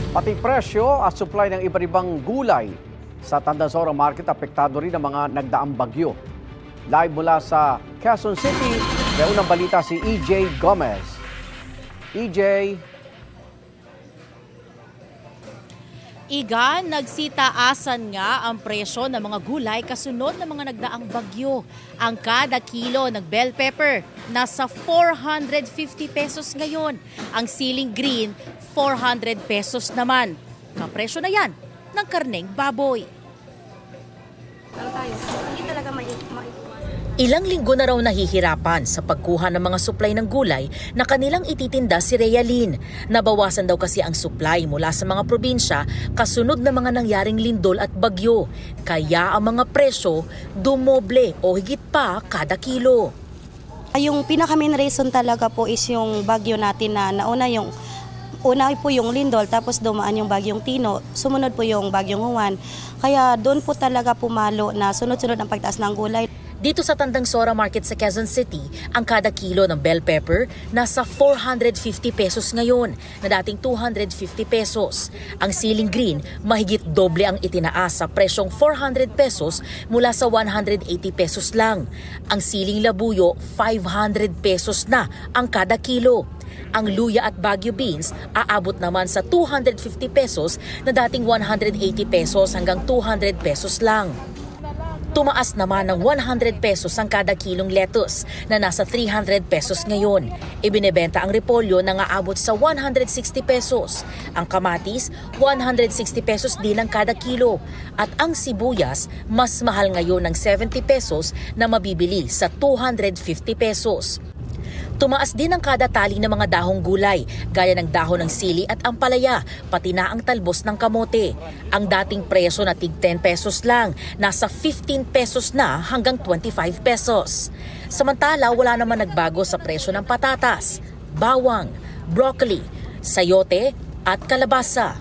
Pati presyo at supply ng iba't ibang gulay sa Tandansora Market apektado rin ng mga nagdaang bagyo. Live mula sa Quezon City, may unang balita si EJ Gomez. EJ. Igan, nagsitaasan nga ang presyo ng mga gulay kasunod ng mga nagdaang bagyo. Ang kada kilo ng bell pepper nasa 450 pesos ngayon. Ang siling green, 400 pesos naman. Kapresyo na yan ng karneng baboy. Ilang linggo na raw nahihirapan sa pagkuha ng mga supply ng gulay na kanilang ititinda si Realin. Nabawasan daw kasi ang supply mula sa mga probinsya kasunod ng mga nangyaring lindol at bagyo. Kaya ang mga presyo dumoble o higit pa kada kilo. Yung pinaka-main reason talaga po is yung bagyo natin na nauna po yung lindol, tapos dumaan yung bagyong Tino, sumunod po yung bagyong Juan. Kaya doon po talaga pumalo na sunod-sunod ang pagtaas ng gulay. Dito sa Tandansora Market sa Quezon City, ang kada kilo ng bell pepper nasa 450 pesos ngayon na dating 250 pesos. Ang siling green, mahigit doble ang itinaas sa presyong 400 pesos mula sa 180 pesos lang. Ang siling labuyo, 500 pesos na ang kada kilo. Ang luya at Baguio beans aabot naman sa 250 pesos na dating 180 pesos hanggang 200 pesos lang. Tumaas naman ng 100 pesos ang kada kilong lettuce na nasa 300 pesos ngayon. Ibinebenta ang repolyo na aabot sa 160 pesos. Ang kamatis, 160 pesos din ang kada kilo. At ang sibuyas, mas mahal ngayon ng 70 pesos na mabibili sa 250 pesos. Tumaas din ang kada tali ng mga dahong gulay, gaya ng dahon ng sili at ampalaya, pati na ang talbos ng kamote. Ang dating presyo na tig 10 pesos lang, nasa 15 pesos na hanggang 25 pesos. Samantala, wala naman nagbago sa presyo ng patatas, bawang, broccoli, sayote at kalabasa.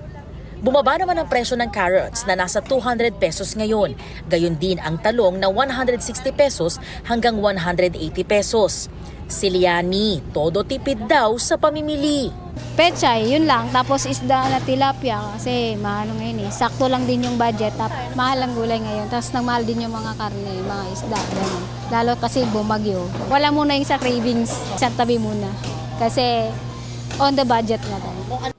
Bumaba naman ang presyo ng carrots na nasa 200 pesos ngayon. Gayon din ang talong na 160 pesos hanggang 180 pesos. Siliani, todo tipid daw sa pamimili. Pechay, yun lang. Tapos isda na tilapia kasi mahal ngayon eh. Sakto lang din yung budget. Mahal ang gulay ngayon. Tapos nagmahal din yung mga karne, mga isda. Ganun. Lalo kasi bumagyo. Wala muna yung sa cravings. Sa tabi muna. Kasi on the budget na tayo.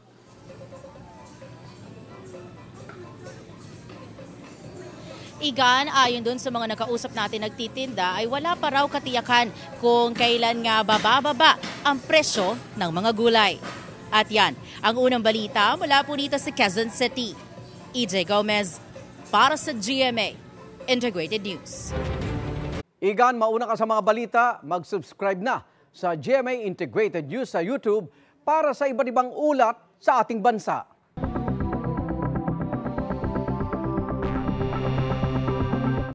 Igan, ayon dun sa mga nakausap natin nagtitinda ay wala pa raw katiyakan kung kailan nga bababa ang presyo ng mga gulay. At yan, ang unang balita mula po dito sa Quezon City. EJ Gomez para sa GMA Integrated News. Igan, mauna ka sa mga balita, mag-subscribe na sa GMA Integrated News sa YouTube para sa iba't ibang ulat sa ating bansa.